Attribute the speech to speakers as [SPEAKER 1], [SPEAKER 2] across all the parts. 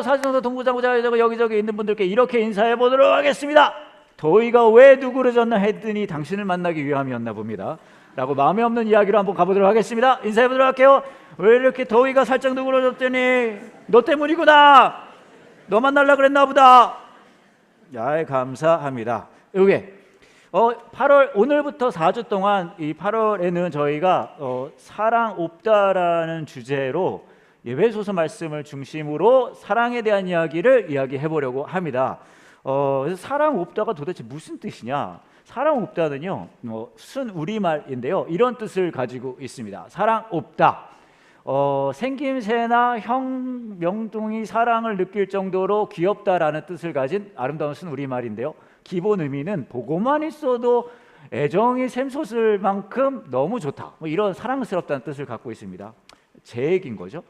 [SPEAKER 1] 사진동사 동부장구자 여기저기 있는 분들께 이렇게 인사해 보도록 하겠습니다. 더위가 왜 누그러졌나 했더니 당신을 만나기 위함이었나 봅니다 라고 마음에 없는 이야기로 한번 가보도록 하겠습니다. 인사해 보도록 할게요. 왜 이렇게 더위가 살짝 누그러졌더니 너 때문이구나. 너 만나려고 그랬나 보다. 야, 감사합니다. 이게 8월 오늘부터 4주 동안 이 8월에는 저희가 사랑 없다라는 주제로 에베소서 말씀을 중심으로 사랑에 대한 이야기를 이야기해 보려고 합니다. 그래서 사랑 없다가 도대체 무슨 뜻이냐? 사랑 없다는요, 순 우리말인데요, 이런 뜻을 가지고 있습니다. 사랑 없다. 생김새나 형 명동이 사랑을 느낄 정도로 귀엽다라는 뜻을 가진 아름다운 순 우리말인데요, 기본 의미는 보고만 있어도 애정이 샘솟을 만큼 너무 좋다, 뭐 이런 사랑스럽다는 뜻을 갖고 있습니다. 제 얘기인 거죠?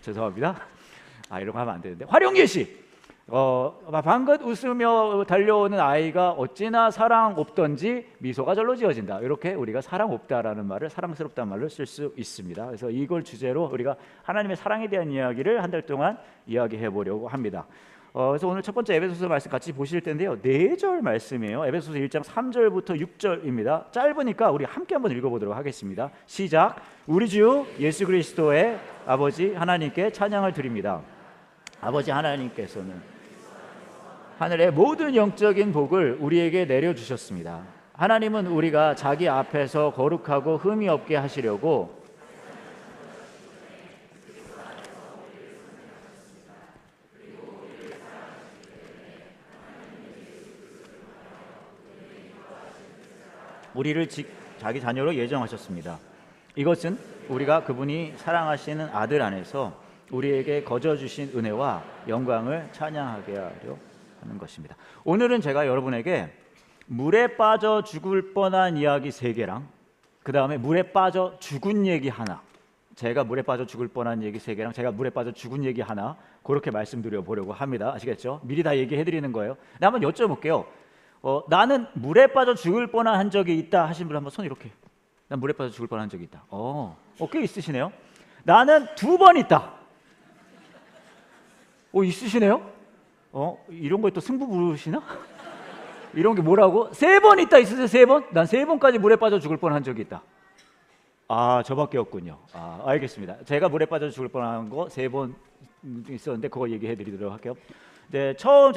[SPEAKER 1] 죄송합니다. 이런 거 하면 안 되는데. 활용예시. 방긋 웃으며 달려오는 아이가 어찌나 사랑 없던지 미소가 절로 지어진다. 이렇게 우리가 사랑 없다라는 말을 사랑스럽다는 말로 쓸 수 있습니다. 그래서 이걸 주제로 우리가 하나님의 사랑에 대한 이야기를 한 달 동안 이야기해 보려고 합니다. 그래서 오늘 첫 번째 에베소서 말씀 같이 보실 텐데요, 4절 말씀이에요. 에베소서 1장 3절부터 6절입니다. 짧으니까 우리 함께 한번 읽어보도록 하겠습니다. 시작. 우리 주 예수 그리스도의 아버지 하나님께 찬양을 드립니다. 아버지 하나님께서는 하늘의 모든 영적인 복을 우리에게 내려주셨습니다. 하나님은 우리가 자기 앞에서 거룩하고 흠이 없게 하시려고 우리를 자기 자녀로 예정하셨습니다. 이것은 우리가 그분이 사랑하시는 아들 안에서 우리에게 거저 주신 은혜와 영광을 찬양하게 하려 하는 것입니다. 오늘은 제가 여러분에게 물에 빠져 죽을 뻔한 이야기 3개랑 그 다음에 물에 빠져 죽은 얘기 하나, 제가 물에 빠져 죽을 뻔한 얘기 3개랑 제가 물에 빠져 죽은 얘기 하나, 그렇게 말씀드려 보려고 합니다. 아시겠죠? 미리 다 얘기해 드리는 거예요. 네, 한번 여쭤볼게요. 나는 물에 빠져 죽을 뻔한 적이 있다 하신 분 한번 손 이렇게. 난 물에 빠져 죽을 뻔한 적이 있다. 꽤 있으시네요. 나는 2번 있다. 있으시네요. 이런 거에 또 승부 부르시나? 이런 게 뭐라고? 3번 있다 있으세요? 3번? 난 3번까지 물에 빠져 죽을 뻔한 적이 있다. 저밖에 없군요. 알겠습니다. 제가 물에 빠져 죽을 뻔한 거 3번 있었는데 그거 얘기해 드리도록 할게요. 네, 처음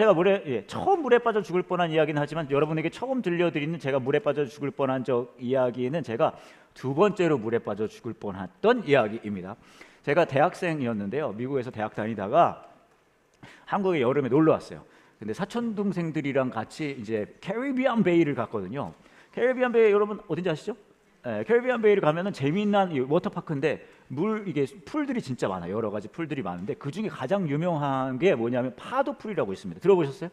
[SPEAKER 1] 물에 빠져 죽을 뻔한 이야기는 하지만 여러분에게 처음 들려드리는 제가 물에 빠져 죽을 뻔한 이야기는 제가 2번째로 물에 빠져 죽을 뻔했던 이야기입니다. 제가 대학생이었는데요, 미국에서 대학 다니다가 한국에 여름에 놀러 왔어요. 근데 사촌 동생들이랑 같이 이제 캐리비안 베이를 갔거든요. 캐리비안 베이 여러분 어딘지 아시죠? 캐리비안 베이를 가면은 재미난 워터파크인데 이게 풀들이 진짜 많아요. 여러 가지 풀들이 많은데 그 중에 가장 유명한 게 뭐냐면 파도 풀이라고 있습니다. 들어보셨어요?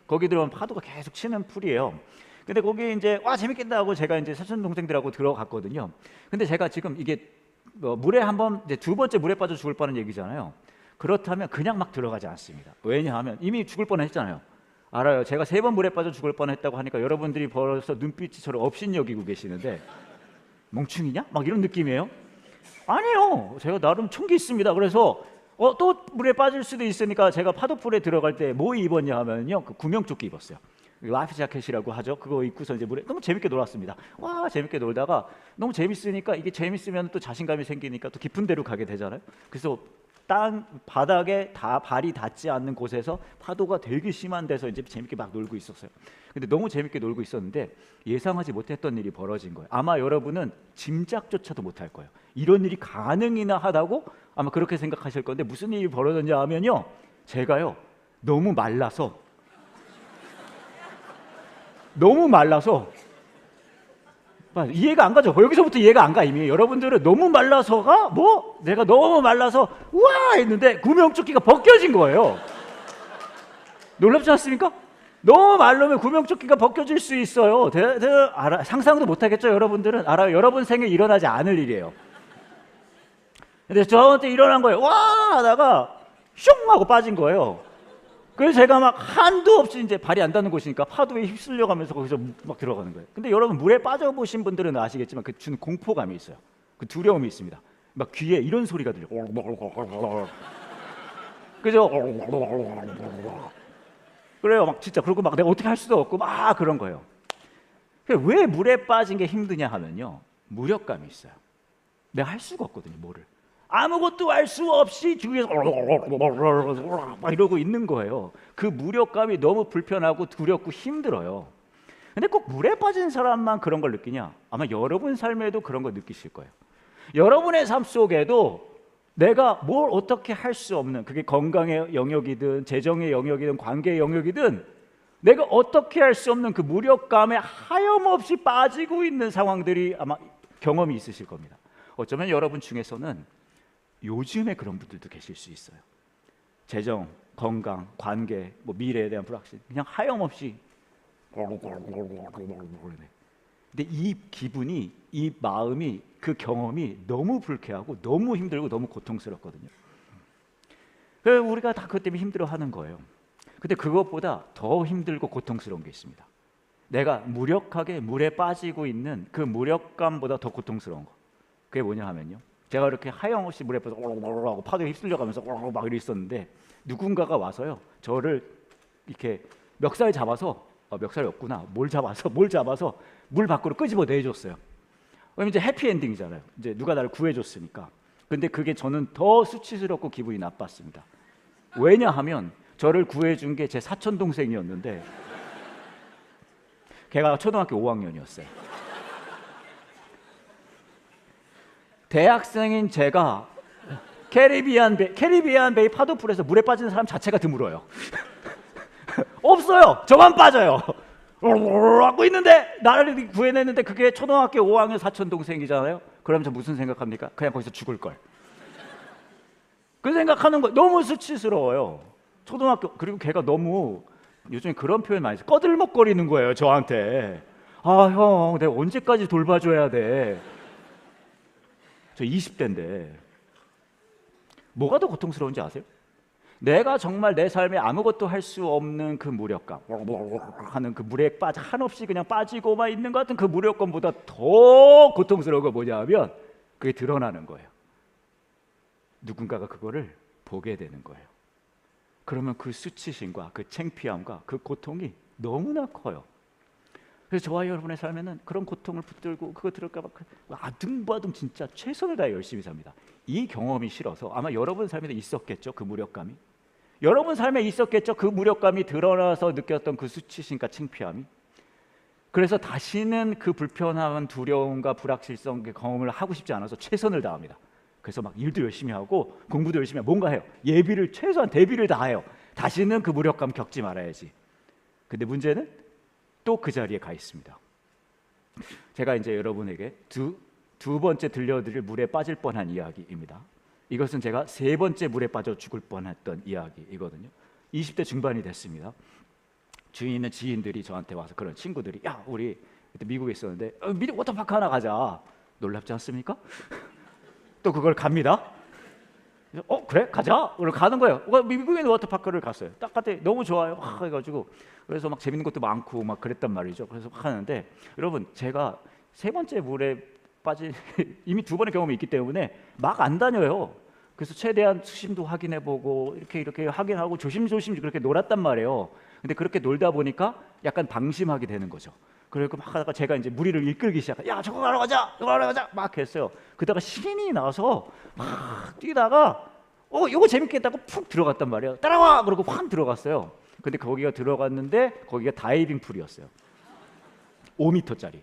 [SPEAKER 1] 거기 들어가면 파도가 계속 치는 풀이에요. 근데 거기 이제 재밌겠다 하고 제가 이제 사촌 동생들하고 들어갔거든요. 근데 제가 지금 이게 물에 한번 이제 2번째 물에 빠져 죽을 뻔한 얘기잖아요. 그렇다면 그냥 막 들어가지 않습니다. 왜냐하면 이미 죽을 뻔했잖아요. 알아요. 제가 3번 물에 빠져 죽을 뻔했다고 하니까 여러분들이 벌써 눈빛이 저를 업신여기고 계시는데 멍충이냐? 막 이런 느낌이에요. 아니요, 제가 나름 총기 있습니다. 그래서 또 물에 빠질 수도 있으니까 제가 파도풀에 들어갈 때 뭐 입었냐 하면요, 그 구명조끼 입었어요. 라이프 자켓이라고 하죠. 그거 입고서 이제 물에 너무 재밌게 놀았습니다. 재밌게 놀다가 너무 재밌으니까 이게 재밌으면 또 자신감이 생기니까 또 깊은 데로 가게 되잖아요. 그래서 바닥에 발이 닿지 않는 곳에서 파도가 되게 심한 데서 이제 재밌게 막 놀고 있었어요. 근데 너무 재밌게 놀고 있었는데 예상하지 못했던 일이 벌어진 거예요. 아마 여러분은 짐작조차도 못할 거예요. 이런 일이 가능이나 하다고 아마 그렇게 생각하실 건데 무슨 일이 벌어졌냐 하면요, 제가요 너무 말라서 이해가 안 가죠. 여기서부터 이해가 안 가. 이미 여러분들은 너무 말라서가 내가 너무 말라서 우와 했는데 구명조끼가 벗겨진 거예요. 놀랍지 않습니까? 너무 마르면 구명조끼가 벗겨질 수 있어요. 상상도 못하겠죠. 여러분들은 알아요. 여러분 생에 일어나지 않을 일이에요. 근데 저한테 일어난 거예요. 하다가 슝 하고 빠진 거예요. 그래서 제가 막 한도 없이 이제 발이 안 닿는 곳이니까 파도에 휩쓸려가면서 거기서 막 들어가는 거예요. 근데 여러분 물에 빠져보신 분들은 아시겠지만 그 주는 공포감이 있어요. 그 두려움이 있습니다. 막 귀에 이런 소리가 들려. 그죠? 그래요. 막 진짜 그리고 막 내가 어떻게 할 수도 없고 막 그런 거예요. 왜 물에 빠진 게 힘드냐 하면요, 무력감이 있어요. 내가 할 수가 없거든요. 뭐를 아무것도 할 수 없이 주위에서 막 이러고 있는 거예요. 그 무력감이 너무 불편하고 두렵고 힘들어요. 근데 꼭 물에 빠진 사람만 그런 걸 느끼냐? 아마 여러분 삶에도 그런 거 느끼실 거예요. 여러분의 삶 속에도 내가 뭘 어떻게 할 수 없는, 그게 건강의 영역이든 재정의 영역이든 관계의 영역이든 내가 어떻게 할 수 없는 그 무력감에 하염없이 빠지고 있는 상황들이 아마 경험이 있으실 겁니다. 어쩌면 여러분 중에서는 요즘에 그런 분들도 계실 수 있어요. 재정, 건강, 관계, 뭐 미래에 대한 불확실, 그냥 하염없이. 근데 이 기분이, 이 마음이, 그 경험이 너무 불쾌하고 너무 힘들고 너무 고통스럽거든요. 그래서 우리가 다 그것 때문에 힘들어하는 거예요. 근데 그것보다 더 힘들고 고통스러운 게 있습니다. 내가 무력하게 물에 빠지고 있는 그 무력감보다 더 고통스러운 거. 그게 뭐냐 하면요, 제가 이렇게 하염없이 물에 빠져 하고 파도에 휩쓸려가면서 막 이러 있었는데 누군가가 와서요, 저를 이렇게 멱살 잡아서, 멱살이 없구나, 뭘 잡아서 물 밖으로 끄집어 내줬어요. 왜냐면 이제 해피엔딩이잖아요. 이제 누가 나를 구해줬으니까. 근데 그게 저는 더 수치스럽고 기분이 나빴습니다. 왜냐하면 저를 구해준 게 제 사촌 동생이었는데 걔가 초등학교 5학년이었어요. 대학생인 제가 캐리비안 베이 파도풀에서 물에 빠지는 사람 자체가 드물어요. 없어요. 저만 빠져요. 하고 있는데 나를 구해냈는데 그게 초등학교 5학년 사촌 동생이잖아요. 그럼 저 무슨 생각합니까? 그냥 거기서 죽을 걸. 그 생각하는 거 너무 수치스러워요. 초등학교, 그리고 걔가 너무 요즘에 그런 표현 많이 써요. 꺼들먹거리는 거예요, 저한테. 아, 형, 내가 언제까지 돌봐줘야 돼? 저 20대인데 뭐가 더 고통스러운지 아세요? 내가 정말 내 삶에 아무것도 할 수 없는 그 무력감, 하는 그 물에 빠져 한없이 그냥 빠지고만 있는 것 같은 그 무력감보다 더 고통스러운 거 뭐냐 하면 그게 드러나는 거예요. 누군가가 그거를 보게 되는 거예요. 그러면 그 수치심과 그 창피함과 그 고통이 너무나 커요. 그래서 저와 여러분의 삶에는 그런 고통을 붙들고 그거 들을까 봐 아둥바둥 진짜 최선을 다해 열심히 삽니다. 이 경험이 싫어서 아마 여러분 삶에도 있었겠죠, 그 무력감이. 여러분 삶에 있었겠죠, 그 무력감이 드러나서 느꼈던 그 수치심과 창피함이. 그래서 다시는 그 불편한 두려움과 불확실성 경험을 하고 싶지 않아서 최선을 다합니다. 그래서 막 일도 열심히 하고 공부도 열심히 하고 뭔가 해요. 예비를, 최소한 대비를 다 해요. 다시는 그 무력감 겪지 말아야지. 근데 문제는 또 그 자리에 가 있습니다. 제가 이제 여러분에게 두 번째 들려드릴 물에 빠질 뻔한 이야기입니다. 이것은 제가 세 번째 물에 빠져 죽을 뻔했던 이야기이거든요. 20대 중반이 됐습니다. 주위에 있는 지인들이 저한테 와서, 그런 친구들이, 야, 우리 그때 미국에 있었는데 미국 워터파크 하나 가자. 놀랍지 않습니까? 또 그걸 갑니다. 그래? 가자. 그리고 가는 거예요. 미국에 있는 워터파크를 갔어요. 딱 갔더니 너무 좋아요. 해가지고 그래서 막 재밌는 것도 많고 막 그랬단 말이죠. 그래서 막 하는데, 여러분, 제가 세 번째 물에 빠진 이미 두 번의 경험이 있기 때문에 막 안 다녀요. 그래서 최대한 수심도 확인해보고 이렇게 확인하고 조심조심 그렇게 놀았단 말이에요. 근데 그렇게 놀다 보니까 약간 방심하게 되는 거죠. 그리고 막 하다가 제가 이제 무리를 이끌기 시작해. 야, 저거 하러 가자, 막 했어요. 그러다가 신이 나서 막 뛰다가 이거 재밌겠다고 푹 들어갔단 말이에요. 따라와! 그러고 확 들어갔어요. 근데 거기가 들어갔는데 거기가 다이빙 풀이었어요. 5m짜리.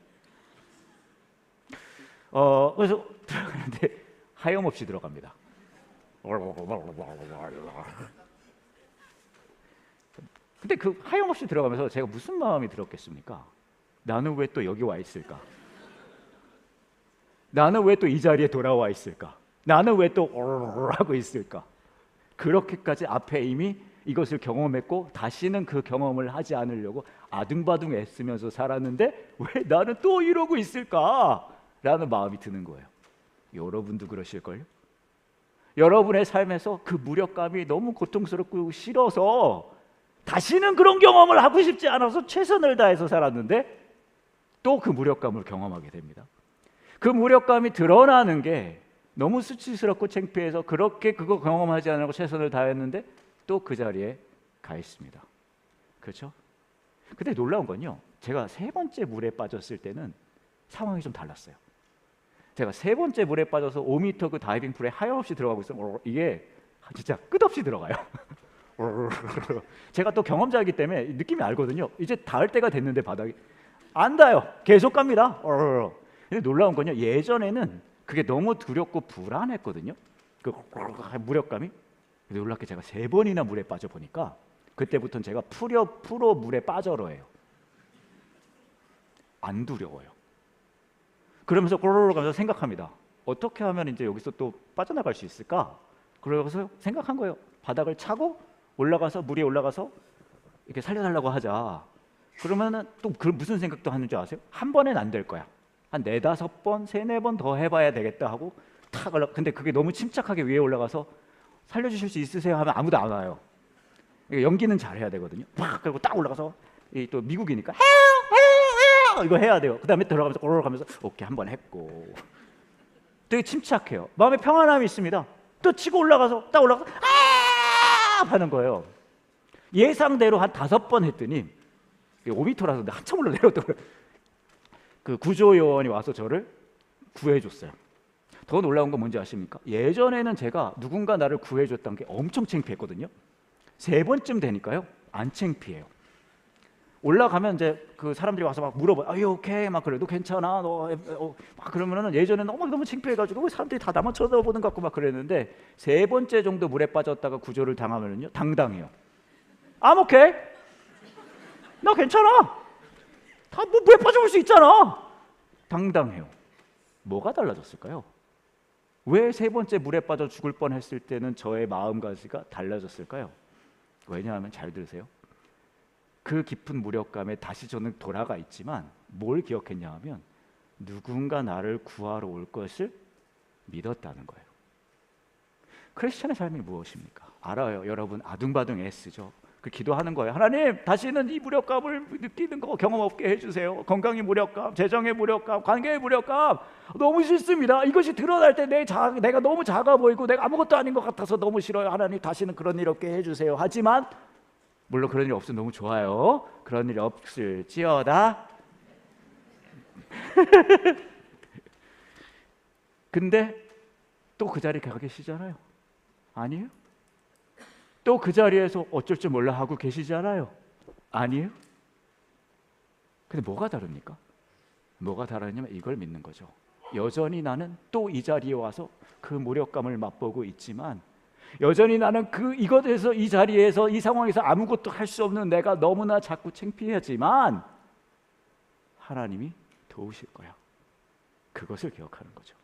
[SPEAKER 1] 그래서 들어가는데 하염없이 들어갑니다. 근데 그 하염없이 들어가면서 제가 무슨 마음이 들었겠습니까? 나는 왜 또 여기 와 있을까? 나는 왜 또 이 자리에 돌아와 있을까? 나는 왜 또 하고 있을까? 그렇게까지 앞에 이미 이것을 경험했고 다시는 그 경험을 하지 않으려고 아둥바둥 애쓰면서 살았는데 왜 나는 또 이러고 있을까? 라는 마음이 드는 거예요. 여러분도 그러실걸요? 여러분의 삶에서 그 무력감이 너무 고통스럽고 싫어서 다시는 그런 경험을 하고 싶지 않아서 최선을 다해서 살았는데 또 그 무력감을 경험하게 됩니다. 그 무력감이 드러나는 게 너무 수치스럽고 창피해서 그렇게 그거 경험하지 않으려고 최선을 다했는데 또 그 자리에 가 있습니다. 그렇죠? 근데 놀라운 건요, 제가 세 번째 물에 빠졌을 때는 상황이 좀 달랐어요. 제가 세 번째 물에 빠져서 5m 그 다이빙 풀에 하염없이 들어가고 있어요. 이게 진짜 끝없이 들어가요. 제가 또 경험자이기 때문에 느낌이 알거든요. 이제 닿을 때가 됐는데 바닥이 안 닿아요. 계속 갑니다. 근데 놀라운 건요, 예전에는 그게 너무 두렵고 불안했거든요. 그 무력감이. 근데 놀랍게 제가 3번이나 물에 빠져 보니까 그때부터는 제가 프로 물에 빠져러 해요. 안 두려워요. 그러면서 꼬르르 가면서 생각합니다. 어떻게 하면 이제 여기서 또 빠져나갈 수 있을까? 그래서 생각한 거예요. 바닥을 차고 올라가서, 물에 올라가서 이렇게 살려달라고 하자. 그러면은 또 무슨 생각도 하는 줄 아세요? 한 번엔 안 될 거야. 한 4-5번, 3-4번 더 해봐야 되겠다 하고 탁 올라. 근데 그게 너무 침착하게 위에 올라가서 살려주실 수 있으세요? 하면 아무도 안 와요. 연기는 잘해야 되거든요. 팍 그리고 딱 올라가서 또 미국이니까 해요 이거 해야 돼요. 그 다음에 들어가면서 올라가면서 오케이 한 번 했고 되게 침착해요. 마음에 평안함이 있습니다. 또 치고 올라가서 딱 올라가서 하는 거예요. 예상대로 한 5번 했더니 5m라서 한참 올라 내려오더라고요. 그 구조요원이 와서 저를 구해줬어요. 더 놀라운 건 뭔지 아십니까? 예전에는 제가 누군가 나를 구해줬던 게 엄청 창피했거든요. 3번쯤 되니까요 안 창피해요. 올라가면 이제 그 사람들이 와서 막 물어봐요. Are you okay? 막 그래도 괜찮아? 막 그러면은 예전에는 너무 창피해가지고 사람들이 다 나만 쳐다보는 것 같고 막 그랬는데 3번째 정도 물에 빠졌다가 구조를 당하면은요 당당해요. I'm okay. 나 괜찮아. 다 뭐 물에 빠져볼 수 있잖아. 당당해요. 뭐가 달라졌을까요? 왜 3번째 물에 빠져 죽을 뻔했을 때는 저의 마음가짐이 달라졌을까요? 왜냐하면 잘 들으세요. 그 깊은 무력감에 다시 저는 돌아가 있지만 뭘 기억했냐 하면 누군가 나를 구하러 올 것을 믿었다는 거예요. 크리스천의 삶이 무엇입니까? 알아요. 여러분 아둥바둥 애쓰죠. 그 기도하는 거예요. 하나님 다시는 이 무력감을 느끼는 거 경험 없게 해주세요. 건강의 무력감, 재정의 무력감, 관계의 무력감 너무 싫습니다. 이것이 드러날 때 내가 너무 작아 보이고 내가 아무것도 아닌 것 같아서 너무 싫어요. 하나님 다시는 그런 일 없게 해주세요. 하지만 물론 그런 일 없으면 너무 좋아요. 그런 일 없을지어다. 근데 또 그 자리에 가 계시잖아요. 아니에요? 또 그 자리에서 어쩔 줄 몰라 하고 계시잖아요. 아니에요? 근데 뭐가 다릅니까? 뭐가 다르냐면 이걸 믿는 거죠. 여전히 나는 또 이 자리에 와서 그 무력감을 맛보고 있지만 여전히 나는 이것에서 이 자리에서 이 상황에서 아무것도 할 수 없는 내가 너무나 자꾸 창피하지만 하나님이 도우실 거야. 그것을 기억하는 거죠.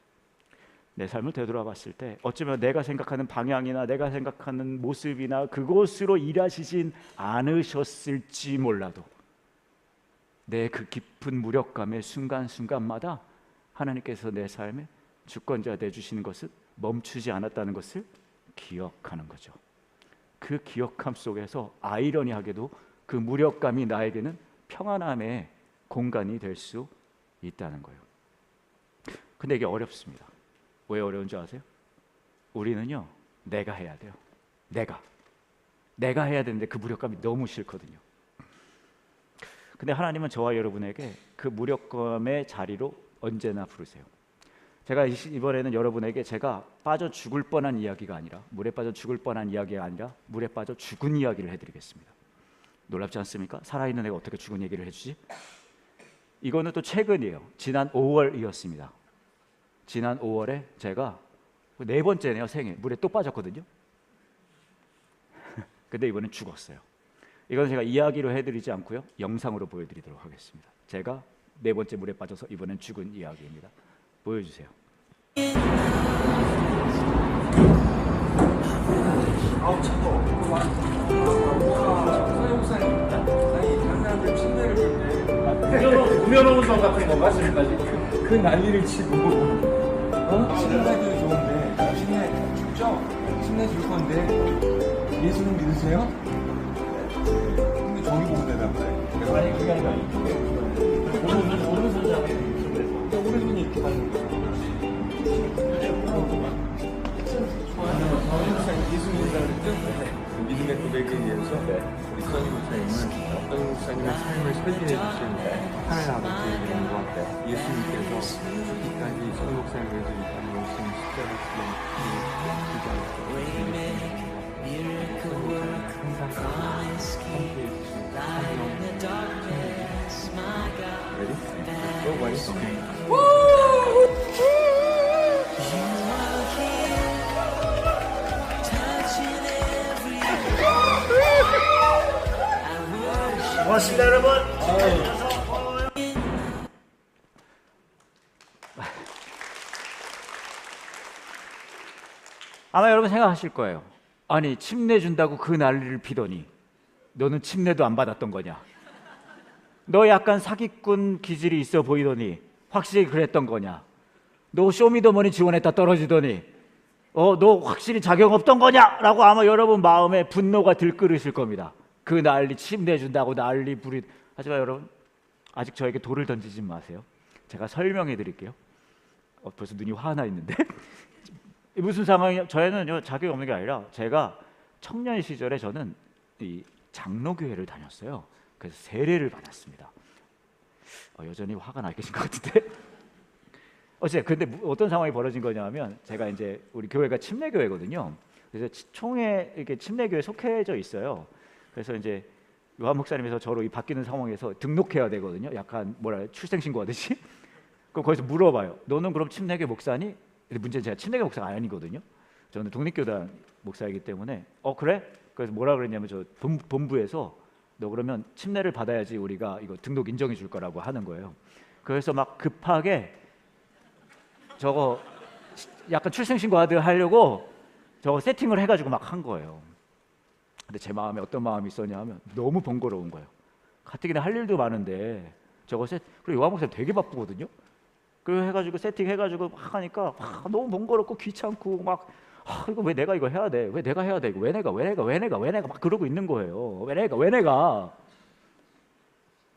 [SPEAKER 1] 내 삶을 되돌아봤을 때 어쩌면 내가 생각하는 방향이나 내가 생각하는 모습이나 그것으로 일하시진 않으셨을지 몰라도 내 그 깊은 무력감의 순간순간마다 하나님께서 내 삶의 주권자 되주시는 것을 멈추지 않았다는 것을 기억하는 거죠. 그 기억함 속에서 아이러니하게도 그 무력감이 나에게는 평안함의 공간이 될 수 있다는 거예요. 근데 이게 어렵습니다. 왜 어려운 줄 아세요? 우리는요 내가 해야 돼요. 내가 해야 되는데 그 무력감이 너무 싫거든요. 근데 하나님은 저와 여러분에게 그 무력감의 자리로 언제나 부르세요. 제가 이번에는 여러분에게 제가 빠져 죽을 뻔한 이야기가 아니라 물에 빠져 죽을 뻔한 이야기가 아니라 물에 빠져 죽은 이야기를 해드리겠습니다. 놀랍지 않습니까? 살아있는 애가 어떻게 죽은 얘기를 해주지? 이거는 또 최근이에요. 지난 5월이었습니다. 지난 5월에 제가 4번째네요. 생에 물에 또 빠졌거든요. 근데 이번엔 죽었어요. 이건 제가 이야기로 해드리지 않고요 영상으로 보여드리도록 하겠습니다. 제가 4번째 물에 빠져서 이번엔 죽은 이야기입니다. 보여주세요.
[SPEAKER 2] 아우 차가워. 서영사님, 아니 다른 사람들 침대를 볼 때 우연호선 같은 거 마시면까지 그 난리를 치고 침대도 좋은데 침대 춥죠? 침대 줄 건데 예수는 믿으세요? 근데 저기 보고 대답해. 아니 그게 아니라 이쪽에 오른손 잡고 오른손이 이렇게 가는 거죠. 예수 믿는다고 그랬죠? 믿음의 고백에 의해서 우리 써니 목사님을 써니 목사님의 삶을 설계해 주신 하나님 아버지의 이름으로 예수님께서 죽기까지 써니 목사님을 위해서 이 땅에 오신 십자가 지는 항상 함께해 주신 Ready? Go, buddy. Okay.
[SPEAKER 1] 고맙습니다, 여러분. 아마 여러분 생각하실 거예요. 아니, 침례 준다고 그 난리를 피더니 너는 침례도 안 받았던 거냐? 너 약간 사기꾼 기질이 있어 보이더니 확실히 그랬던 거냐? 너 쇼미더머니 지원했다 떨어지더니 너 확실히 자격 없던 거냐? 라고 아마 여러분 마음에 분노가 들끓으실 겁니다. 그 난리 침례 준다고 난리 부리. 하지만 여러분, 아직 저에게 돌을 던지지 마세요. 제가 설명해 드릴게요. 벌써 눈이 화나 있는데 무슨 상황이요? 저희는요, 자격이 없는 게 아니라 제가 청년 시절에 저는 이 장로교회를 다녔어요. 그래서 세례를 받았습니다. 여전히 화가 나 계신 것 같은데. 근데 어떤 상황이 벌어진 거냐면, 제가 이제 우리 교회가 침례교회거든요. 그래서 총회 이렇게 침례교회 속해져 있어요. 그래서 이제 요한 목사님에서 저로 이 바뀌는 상황에서 등록해야 되거든요. 약간 출생신고하듯이. 그럼 거기서 물어봐요. 너는 그럼 침례교회 목사니? 근데 문제는 제가 침례교회 목사가 아니거든요. 저는 독립교단 목사이기 때문에 그래? 그래서 뭐라 그랬냐면, 저 본부에서 너 그러면 침례를 받아야지 우리가 이거 등록 인정해 줄 거라고 하는 거예요. 그래서 막 급하게 저거 약간 출생신고 하려고 저거 세팅을 해가지고 막 한 거예요. 근데 제 마음에 어떤 마음이 있었냐 하면 너무 번거로운 거예요. 가뜩이나 할 일도 많은데 그리고 요한 목사님 되게 바쁘거든요. 그래서 해가지고 세팅해가지고 막 하니까 너무 번거롭고 귀찮고 막 이거 왜 내가 이거 해야 돼? 왜 내가 해야 돼? 이거 왜 내가 막 그러고 있는 거예요. 왜 내가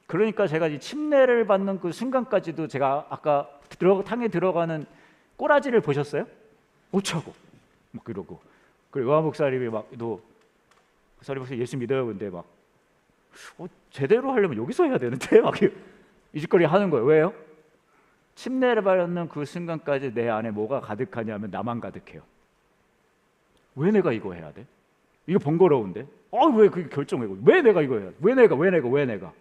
[SPEAKER 1] 그러니까 제가 이 침례를 받는 그 순간까지도 제가 아까 탕에 들어가는 꼬라지를 보셨어요? 어쩌고 막 그러고. 그리고 요한 목사님이 너 서리 목사 예수 믿어요? 근데 막 제대로 하려면 여기서 해야 되는데 막 이 짓거리 하는 거예요. 왜요? 침례를 받는 그 순간까지 내 안에 뭐가 가득하냐면 나만 가득해요. 왜 내가 이거 해야 돼? 이거 번거로운데? 왜 그게 결정해? 왜 내가 이거 해야 돼? 왜 내가?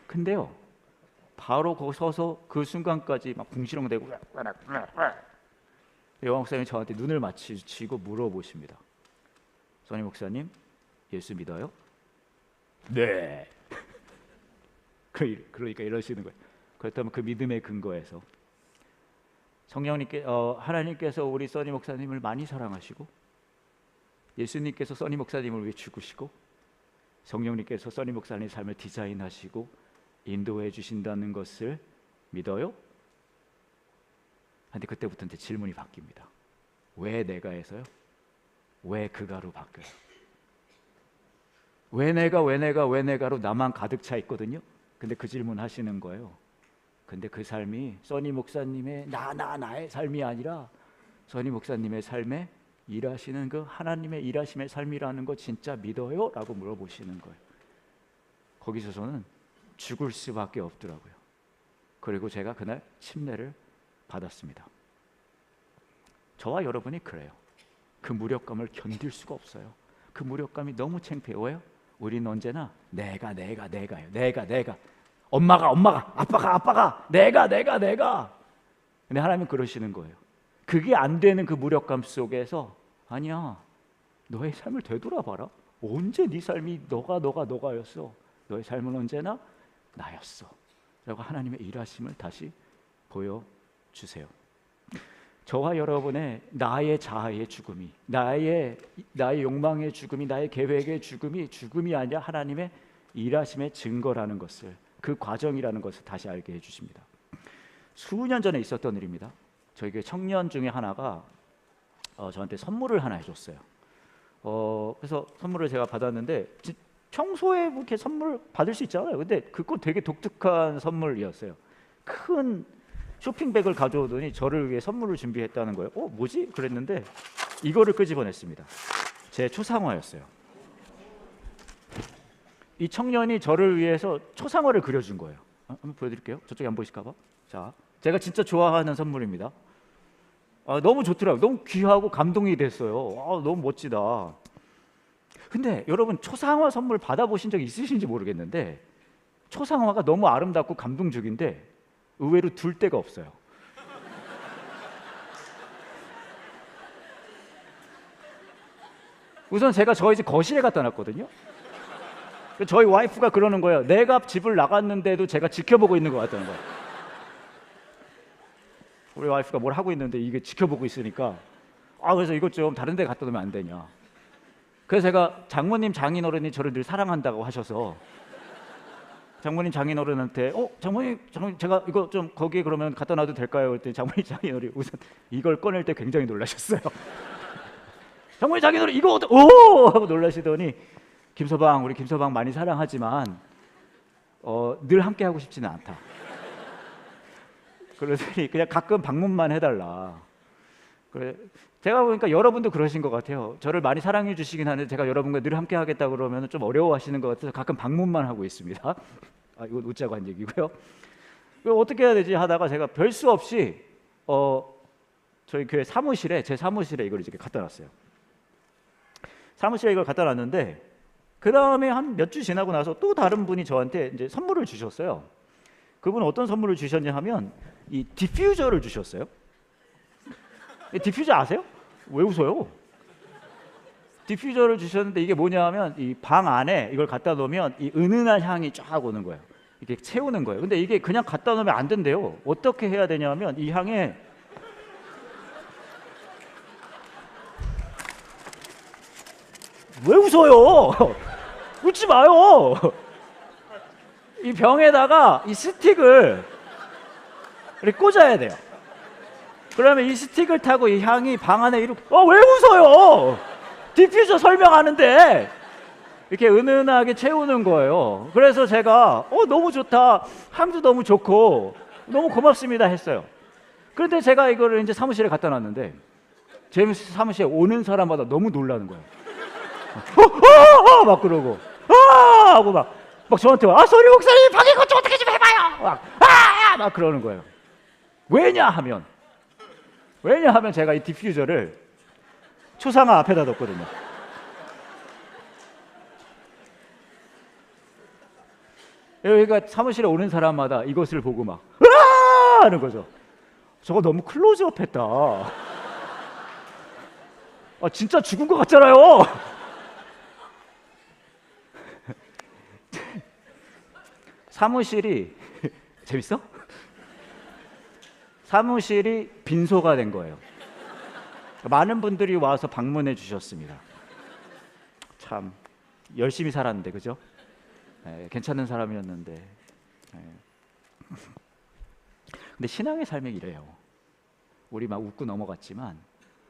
[SPEAKER 1] 근데요, 바로 거기 서서 그 순간까지 막 궁시렁대고 요한 목사님이 저한테 눈을 마주치고 물어보십니다. 써니 목사님, 예수 믿어요? 네. 그러니까 이러시는 거예요. 그렇다면 그 믿음의 근거에서 하나님께서 우리 써니 목사님을 많이 사랑하시고, 예수님께서 써니 목사님을 위해 죽으시고, 성령님께서 써니 목사님의 삶을 디자인하시고 인도해 주신다는 것을 믿어요? 근데 그때부터 이제 질문이 바뀝니다. 왜 내가 해서요? 왜 그가로 바뀌어요? 왜 내가로 나만 가득 차 있거든요. 근데 그 질문 하시는 거예요. 근데 그 삶이 써니 목사님의 나의 삶이 아니라 써니 목사님의 삶에 일하시는 그 하나님의 일하심의 삶이라는 거 진짜 믿어요? 라고 물어보시는 거예요. 거기서 저는 죽을 수밖에 없더라고요. 그리고 제가 그날 침례를 받았습니다. 저와 여러분이 그래요. 그 무력감을 견딜 수가 없어요. 그 무력감이 너무 창피해요. 왜요? 우리는 언제나 내가요. 내가. 엄마가, 아빠가, 내가. 근데 하나님은 그러시는 거예요. 그게 안 되는 그 무력감 속에서, 아니야, 너의 삶을 되돌아봐라. 언제 네 삶이 너가였어. 너의 삶은 언제나 나였어. 라고 하나님의 일하심을 다시 보여주세요. 저와 여러분의 나의 자아의 죽음이, 나의 욕망의 죽음이, 나의 계획의 죽음이 아니라 하나님의 일하심의 증거라는 것을, 그 과정이라는 것을 다시 알게 해주십니다. 수년 전에 있었던 일입니다. 저희 교회 청년 중에 하나가 저한테 선물을 하나 해줬어요. 그래서 선물을 제가 받았는데, 평소에 뭐 이렇게 선물 받을 수 있잖아요. 근데 그건 되게 독특한 선물이었어요. 큰 쇼핑백을 가져오더니 저를 위해 선물을 준비했다는 거예요. 뭐지? 그랬는데 이거를 끄집어냈습니다. 제 초상화였어요. 이 청년이 저를 위해서 초상화를 그려준 거예요. 한번 보여드릴게요. 저쪽에 안 보이실까 봐. 자, 제가 진짜 좋아하는 선물입니다. 너무 좋더라고요. 너무 귀하고 감동이 됐어요. 너무 멋지다. 근데 여러분, 초상화 선물 받아보신 적 있으신지 모르겠는데 초상화가 너무 아름답고 감동적인데 의외로 둘 데가 없어요. 우선 제가 저희 집 거실에 갖다 놨거든요. 저희 와이프가 그러는 거예요. 내가 집을 나갔는데도 제가 지켜보고 있는 것 같다는 거예요. 우리 와이프가 뭘 하고 있는데 이게 지켜보고 있으니까 그래서 이것 좀 다른 데 갖다 놓으면 안 되냐. 그래서 제가 장모님 장인어른이 저를 늘 사랑한다고 하셔서 장모님 장인어른한테 장모님 제가 이거 좀 거기에 그러면 갖다 놔도 될까요? 그랬더니 장모님 장인어른이 우선 이걸 꺼낼 때 굉장히 놀라셨어요. 장모님 장인어른 이거 오! 하고 놀라시더니 우리 김서방 많이 사랑하지만 늘 함께 하고 싶지는 않다. 그러더니 그냥 가끔 방문만 해달라. 그래, 제가 보니까 여러분도 그러신 것 같아요. 저를 많이 사랑해 주시긴 하는데 제가 여러분과 늘 함께 하겠다 그러면 좀 어려워하시는 것 같아서 가끔 방문만 하고 있습니다. 이건 웃자고 한 얘기고요. 어떻게 해야 되지 하다가 제가 별 수 없이 저희 교회 사무실에, 제 사무실에 이걸 이렇게 갖다 놨어요. 사무실에 이걸 갖다 놨는데 그 다음에 한 몇 주 지나고 나서 또 다른 분이 저한테 이제 선물을 주셨어요. 그분은 어떤 선물을 주셨냐 하면 이 디퓨저를 주셨어요. 디퓨저 아세요? 왜 웃어요? 디퓨저를 주셨는데 이게 뭐냐 하면 이 방 안에 이걸 갖다 놓으면 이 은은한 향이 쫙 오는 거예요. 이게 채우는 거예요. 근데 이게 그냥 갖다 놓으면 안 된대요. 어떻게 해야 되냐 하면 이 향에 왜 웃어요? 웃지 마요. 이 병에다가 이 스틱을 이렇게 꽂아야 돼요. 그러면 이 스틱을 타고 이 향이 방 안에 이렇게 왜 웃어요? 디퓨저 설명하는데 이렇게 은은하게 채우는 거예요. 그래서 제가 너무 좋다, 향도 너무 좋고 너무 고맙습니다 했어요. 그런데 제가 이거를 이제 사무실에 갖다 놨는데 제 사무실에 오는 사람마다 너무 놀라는 거예요. 막 그러고 하고 막 저한테 소리 목사님 방에 것 좀 어떻게 좀 해봐요. 막 그러는 거예요. 왜냐하면 제가 이 디퓨저를 초상화 앞에다 뒀거든요. 여기가 사무실에 오는 사람마다 이것을 보고 막 하는 거죠. 저거 너무 클로즈업했다. 진짜 죽은 것 같잖아요. 사무실이 재밌어? 사무실이 빈소가 된 거예요. 많은 분들이 와서 방문해 주셨습니다. 참 열심히 살았는데, 그죠? 괜찮은 사람이었는데. 근데 신앙의 삶이 이래요. 우리 막 웃고 넘어갔지만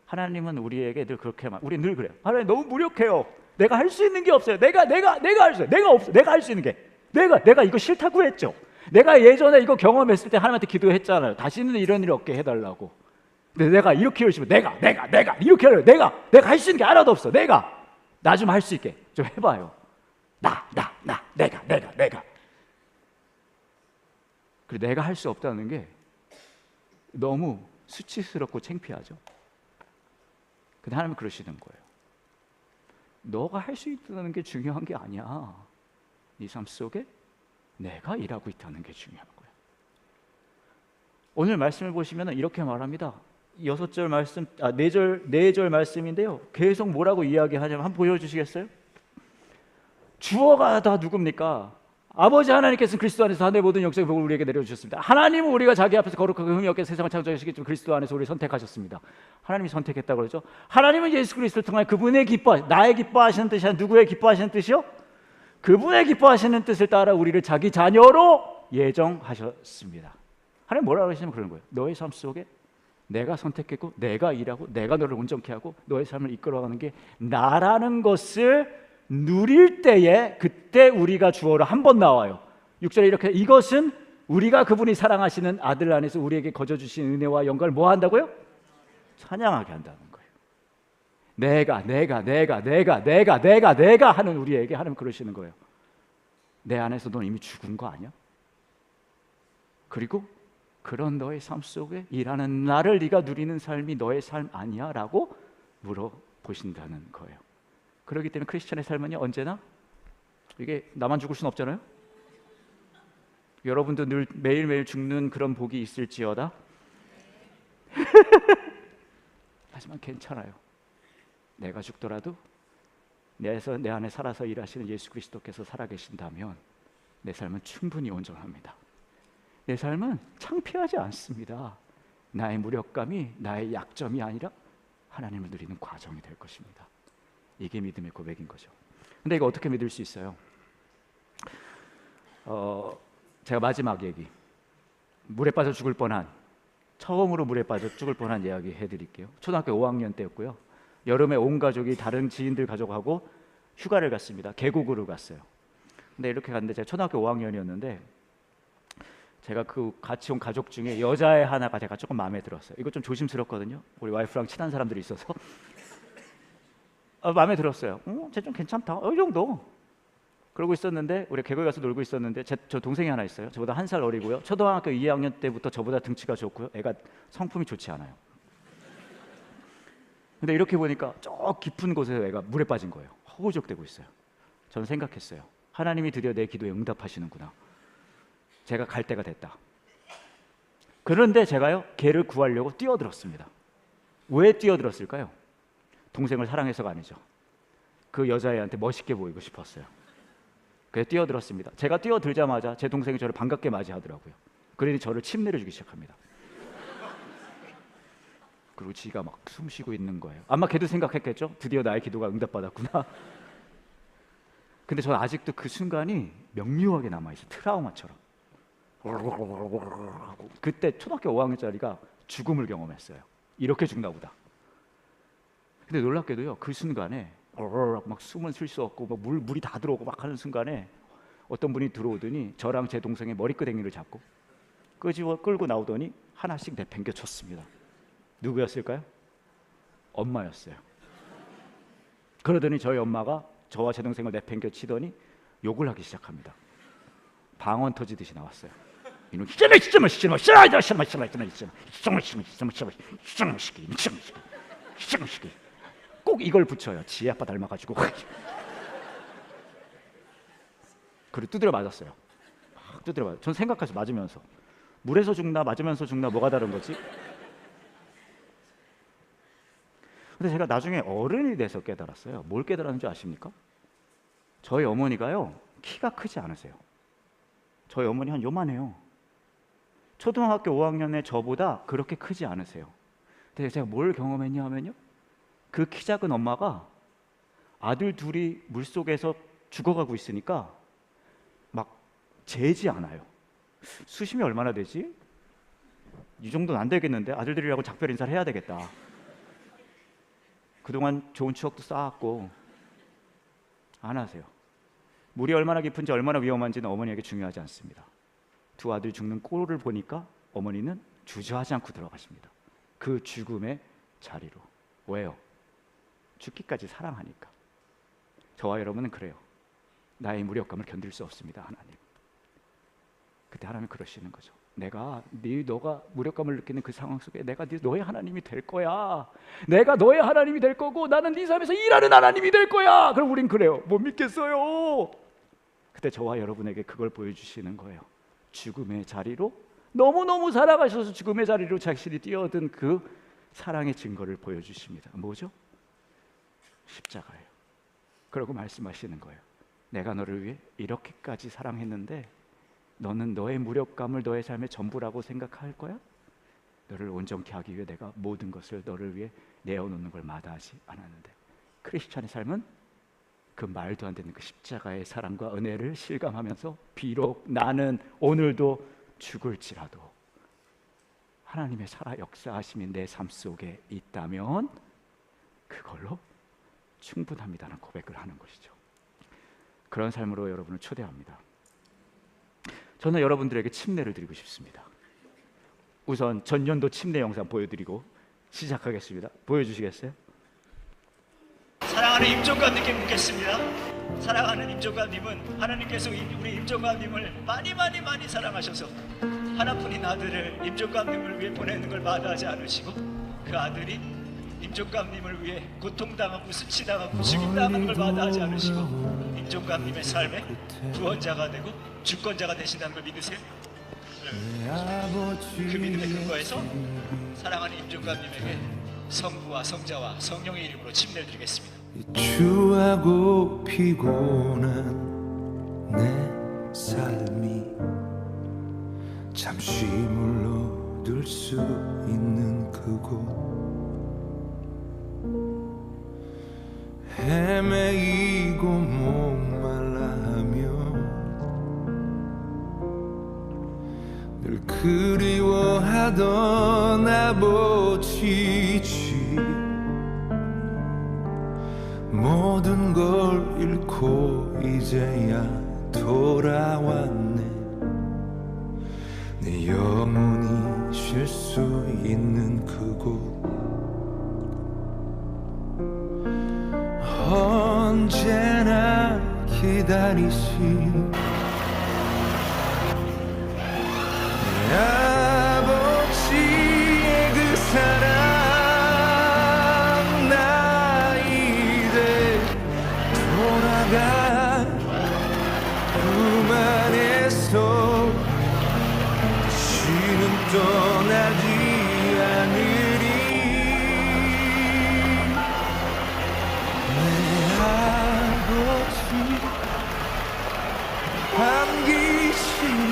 [SPEAKER 1] 하나님은 우리에게 늘 그렇게 우리 늘 그래요. 하나님 너무 무력해요. 내가 할 수 있는 게 없어요. 내가 할 수, 내가 없어. 내가 할 수 있는 게 내가 이거 싫다고 했죠. 내가 예전에 이거 경험했을 때 하나님한테 기도했잖아요. 다시는 이런 일 없게 해달라고. 근데 내가 이렇게 열심히 내가 이렇게 하려. 내가 할 수 있는 게 하나도 없어. 내가 나 좀 할 수 있게 좀 해봐요. 내가. 그리고 내가 할 수 없다는 게 너무 수치스럽고 창피하죠. 근데 하나님은 그러시는 거예요. 너가 할 수 있다는 게 중요한 게 아니야. 네 삶 속에 내가 일하고 있다는 게 중요한 거예요. 오늘 말씀을 보시면 이렇게 말합니다. 6절 말씀, 4절 말씀인데요. 계속 뭐라고 이야기하냐면 한번 보여주시겠어요? 주어가 다 누굽니까? 아버지 하나님께서는 그리스도 안에서 하늘의 모든 영적인 복을 우리에게 내려주셨습니다. 하나님은 우리가 자기 앞에서 거룩하고 흠이 없게 세상을 창조하시기 전 그리스도 안에서 우리를 선택하셨습니다. 하나님이 선택했다고 그러죠. 하나님은 예수 그리스도를 통해 그분의 나의 기뻐하시는 뜻이 아니라 누구의 기뻐하시는 뜻이요? 그분의 기뻐하시는 뜻을 따라 우리를 자기 자녀로 예정하셨습니다. 하나님 뭐라 그러시냐면 그런 거예요. 너의 삶 속에 내가 선택했고 내가 일하고 내가 너를 온전케 하고 너의 삶을 이끌어가는 게 나라는 것을 누릴 때에 그때 우리가 주어로 한 번 나와요. 6절에 이렇게 이것은 우리가 그분이 사랑하시는 아들 안에서 우리에게 거저 주신 은혜와 영광을 뭐 한다고요? 찬양하게 한다는 거예요. 내가 하는 우리에게 하나님 그러시는 거예요. 내 안에서 넌 이미 죽은 거 아니야? 그리고 그런 너의 삶 속에 일하는 나를 네가 누리는 삶이 너의 삶 아니야? 라고 물어보신다는 거예요. 그렇기 때문에 크리스천의 삶은요, 언제나 이게 나만 죽을 순 없잖아요. 여러분도 늘 매일매일 죽는 그런 복이 있을지어다. 하지만 괜찮아요. 내가 죽더라도 내 안에 살아서 일하시는 예수 그리스도께서 살아계신다면 내 삶은 충분히 온전합니다. 내 삶은 창피하지 않습니다. 나의 무력감이 나의 약점이 아니라 하나님을 누리는 과정이 될 것입니다. 이게 믿음의 고백인 거죠. 근데 이거 어떻게 믿을 수 있어요? 제가 마지막 얘기, 물에 빠져 죽을 뻔한, 처음으로 물에 빠져 죽을 뻔한 이야기 해드릴게요. 초등학교 5학년 때였고요. 여름에 온 가족이 다른 지인들 가족하고 휴가를 갔습니다. 계곡으로 갔어요. 근데 이렇게 갔는데 제가 초등학교 5학년이었는데 제가 그 같이 온 가족 중에 여자애 하나가 제가 조금 마음에 들었어요. 이거 좀 조심스럽거든요. 우리 와이프랑 친한 사람들이 있어서 마음에 들었어요. 쟤 좀 괜찮다. 이 정도. 그러고 있었는데 우리 계곡에 가서 놀고 있었는데 저 동생이 하나 있어요. 저보다 1살 어리고요. 초등학교 2학년 때부터 저보다 등치가 좋고요. 애가 성품이 좋지 않아요. 근데 이렇게 보니까 저 깊은 곳에서 애가 물에 빠진 거예요. 허우적대고 있어요. 저는 생각했어요. 하나님이 드디어 내 기도에 응답하시는구나. 제가 갈 때가 됐다. 그런데 제가요, 걔를 구하려고 뛰어들었습니다. 왜 뛰어들었을까요? 동생을 사랑해서가 아니죠. 그 여자애한테 멋있게 보이고 싶었어요. 그래서 뛰어들었습니다. 제가 뛰어들자마자 제 동생이 저를 반갑게 맞이하더라고요. 그러니 저를 침 내려주기 시작합니다. 그리고 지가 막 숨 쉬고 있는 거예요. 아마 걔도 생각했겠죠? 드디어 나의 기도가 응답받았구나. 근데 저는 아직도 그 순간이 명료하게 남아있어요. 트라우마처럼. 그때 초등학교 5학년짜리가 죽음을 경험했어요. 이렇게 죽나 보다. 근데 놀랍게도요, 그 순간에 막 숨은 쉴 수 없고 막 물이 다 들어오고 막 하는 순간에 어떤 분이 들어오더니 저랑 제 동생의 머리끄댕이를 잡고 끄집어 끌고 나오더니 하나씩 내팽겨 쳤습니다. 누구였을까요? 엄마였어요. 그러더니 저희 엄마가 저와 제 동생을 내팽겨 치더니 욕을 하기 시작합니다. 방언 터지듯이 나왔어요. 이놈 꼭 이걸 붙여요. 지혜 아빠 닮아가지고. 그리고 두드려 맞았어요. 막 두드려 맞았어요. 전 생각해서 맞으면서 물에서 죽나 맞으면서 죽나 뭐가 다른 거지? 근데 제가 나중에 어른이 돼서 깨달았어요. 뭘 깨달았는 줄 아십니까? 저희 어머니가요, 키가 크지 않으세요. 저희 어머니 한 요만해요. 초등학교 5학년의 저보다 그렇게 크지 않으세요. 근데 제가 뭘 경험했냐 하면요, 그 키 작은 엄마가 아들 둘이 물속에서 죽어가고 있으니까 막 재지 않아요. 수심이 얼마나 되지? 이 정도는 안 되겠는데 아들들이라고 작별 인사를 해야 되겠다. 그동안 좋은 추억도 쌓았고 안 하세요. 물이 얼마나 깊은지 얼마나 위험한지는 어머니에게 중요하지 않습니다. 두 아들 죽는 꼴을 보니까 어머니는 주저하지 않고 들어가십니다. 그 죽음의 자리로. 왜요? 죽기까지 사랑하니까. 저와 여러분은 그래요. 나의 무력감을 견딜 수 없습니다, 하나님. 그때 하나님은 그러시는 거죠. 너가 무력감을 느끼는 그 상황 속에 내가 너의 하나님이 될 거야. 내가 너의 하나님이 될 거고 나는 네 삶에서 일하는 하나님이 될 거야. 그럼 우린 그래요. 못 믿겠어요. 그때 저와 여러분에게 그걸 보여주시는 거예요. 죽음의 자리로, 너무너무 살아가셔서 죽음의 자리로 자신이 뛰어든 그 사랑의 증거를 보여주십니다. 뭐죠? 십자가예요. 그러고 말씀하시는 거예요. 내가 너를 위해 이렇게까지 사랑했는데 너는 너의 무력감을 너의 삶의 전부라고 생각할 거야? 너를 온전케 하기 위해 내가 모든 것을 너를 위해 내어놓는 걸 마다하지 않았는데. 크리스찬의 삶은 그 말도 안 되는 그 십자가의 사랑과 은혜를 실감하면서 비록 나는 오늘도 죽을지라도 하나님의 살아 역사하심이 내 삶 속에 있다면 그걸로 충분합니다라는 고백을 하는 것이죠. 그런 삶으로 여러분을 초대합니다. 저는 여러분들에게 침례를 드리고 싶습니다. 우선 전년도 침례 영상 보여드리고 시작하겠습니다. 보여주시겠어요?
[SPEAKER 3] 사랑하는 임종관님께 묻겠습니다. 사랑하는 임종관님은 하나님께서 우리 임종관님을 많이 사랑하셔서 하나뿐인 아들을 임종관님을 위해 보내는 걸 마다하지 않으시고 그 아들이 임종관님을 위해 고통당하고 수치당하고 죽임당하는 걸 마다하지 않으시고 임종관님의 삶에 구원자가 되고 주권자가 되신다는 걸 믿으세요? 그 믿음의 근거에서 사랑하는 임종관님에게 성부와 성자와 성령의 이름으로 침례를 드리겠습니다.
[SPEAKER 4] 추하고 피곤한 내 삶이 잠시 물러들 수 있는 그곳 헤매이고 목말라하며 늘 그리워하던 아버지 집 모든 걸 잃고 이제야 돌아왔네 내 영혼이 쉴 수 있는 그곳 언제나 기다리신 내 아버지의 그 사랑 나 이제 돌아가 품 안에서 다시는 떠나지 않으리 내 아버지 감기시네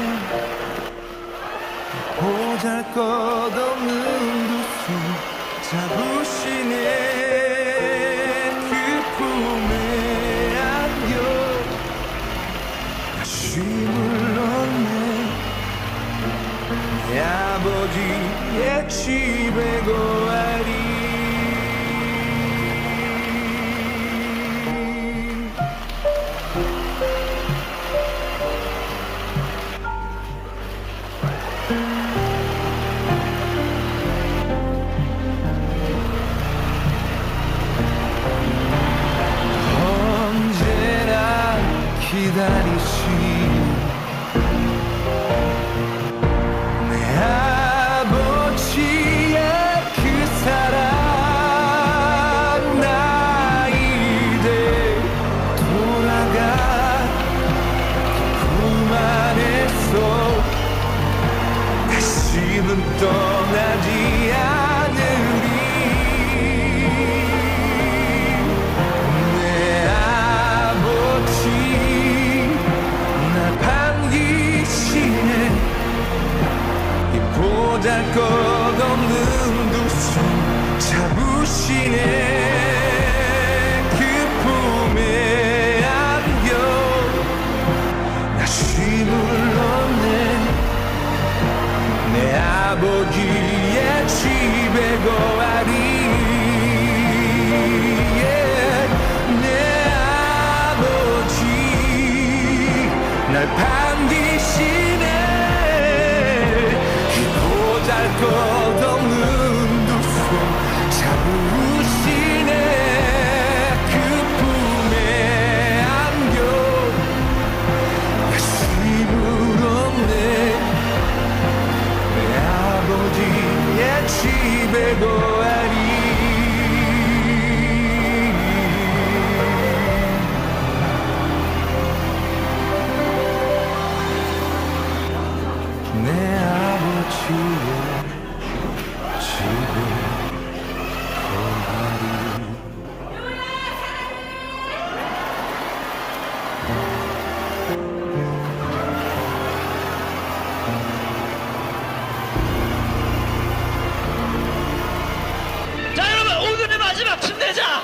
[SPEAKER 4] 보잘것없는 두 손 잡으시네 그 품에 안겨 다시 물러내 내 아버지의 집에 거하리 언제나 기다리신 내 아버지의 그 사랑 나 이제 돌아가 품 안에서 다시는 떠나지 않으리 내 아버지 날 반기시네 이 보잘것없는 두 손 잡으시네 그 품에 안겨 다시 물러내 내 아버지의 집에 거하리 내 아버지 날 반기시네 그 보잘것없는 두 손 잡으시네 그 품에 안겨 다시 물었네 내 아버지의 집에 거하리 내 아버지의 집에 거하리
[SPEAKER 3] 자 여러분 오늘의 마지막 침례자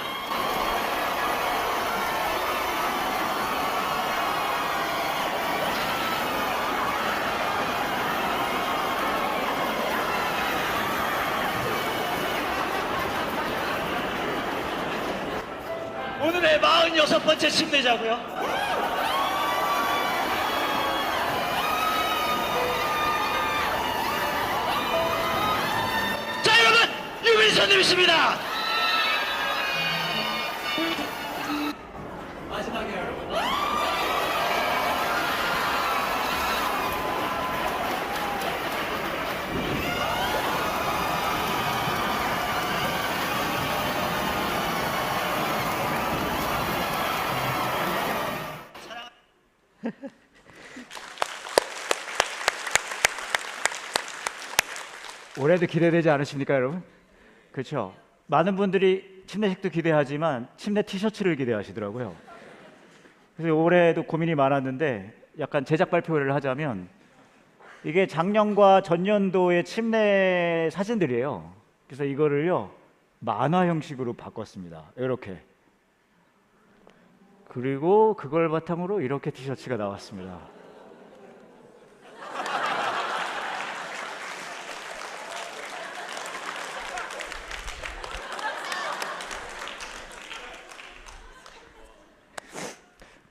[SPEAKER 3] 오늘의 46번째 침례자고요 목사님이십니다.
[SPEAKER 1] 올해도 기대되지 않으십니까, 여러분? 그렇죠? 많은 분들이 침례식도 기대하지만 침례 티셔츠를 기대하시더라고요. 그래서 올해도 고민이 많았는데 약간 제작 발표를 하자면 이게 작년과 전년도의 침례 사진들이에요. 그래서 이거를요 만화 형식으로 바꿨습니다. 이렇게. 그리고 그걸 바탕으로 이렇게 티셔츠가 나왔습니다.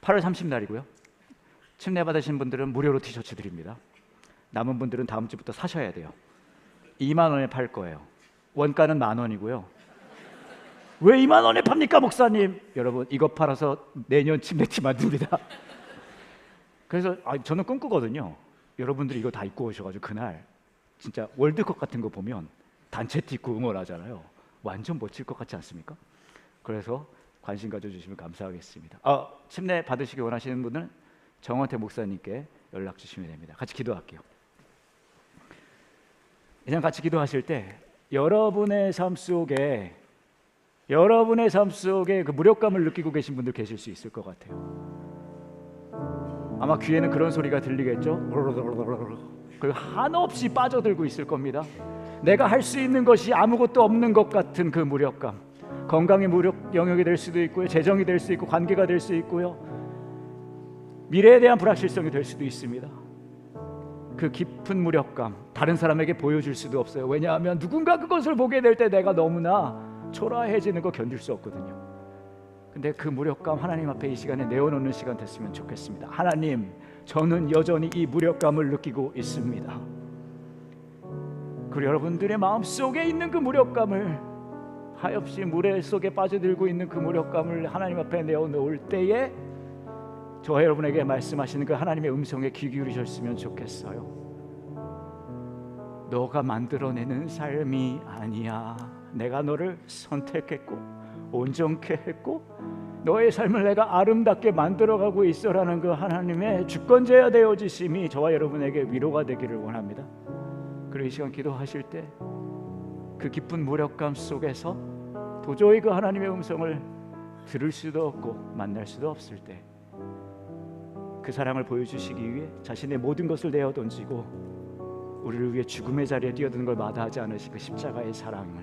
[SPEAKER 1] (8월 30날이고요) 침례 받으신 분들은 무료로 티셔츠 드립니다. 남은 분들은 다음 주부터 사셔야 돼요. 2만 원에 팔 거예요. 원가는 10,000원이고요. 왜 2만 원에 팝니까, 목사님? 여러분, 이거 팔아서 내년 침례티 만듭니다. 그래서 저는 꿈꾸거든요. 여러분들이 이거 다 입고 오셔가지고 그날 진짜 월드컵 같은 거 보면 단체티 입고 응원하잖아요. 완전 멋질 것 같지 않습니까? 그래서 관심 가져주시면 감사하겠습니다. 침례 받으시기 원하시는 분은 정원태 목사님께 연락 주시면 됩니다. 같이 기도할게요. 이제 같이 기도하실 때 여러분의 삶 속에 그 무력감을 느끼고 계신 분들 계실 수 있을 것 같아요. 아마 귀에는 그런 소리가 들리겠죠. 그 한없이 빠져들고 있을 겁니다. 내가 할 수 있는 것이 아무것도 없는 것 같은 그 무력감. 건강의 무력 영역이 될 수도 있고요, 재정이 될 수 있고, 관계가 될 수 있고요, 미래에 대한 불확실성이 될 수도 있습니다. 그 깊은 무력감 다른 사람에게 보여줄 수도 없어요. 왜냐하면 누군가 그것을 보게 될 때 내가 너무나 초라해지는 거 견딜 수 없거든요. 근데 그 무력감 하나님 앞에 이 시간에 내어놓는 시간 됐으면 좋겠습니다. 하나님, 저는 여전히 이 무력감을 느끼고 있습니다. 그리고 여러분들의 마음속에 있는 그 무력감을, 하엽시 물에 속에 빠져들고 있는 그 무력감을 하나님 앞에 내어놓을 때에 저와 여러분에게 말씀하시는 그 하나님의 음성에 귀 기울이셨으면 좋겠어요. 너가 만들어내는 삶이 아니야. 내가 너를 선택했고 온전케 했고 너의 삶을 내가 아름답게 만들어가고 있어라는 그 하나님의 주권자가 되어지심이 저와 여러분에게 위로가 되기를 원합니다. 그리고 이 시간 기도하실 때 그 깊은 무력감 속에서 도저히 그 하나님의 음성을 들을 수도 없고 만날 수도 없을 때 그 사랑을 보여주시기 위해 자신의 모든 것을 내어 던지고 우리를 위해 죽음의 자리에 뛰어드는 걸 마다하지 않으신 그 십자가의 사랑을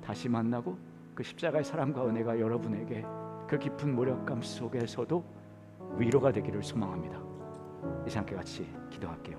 [SPEAKER 1] 다시 만나고 그 십자가의 사랑과 은혜가 여러분에게 그 깊은 무력감 속에서도 위로가 되기를 소망합니다. 이 시간 함께 같이 기도할게요.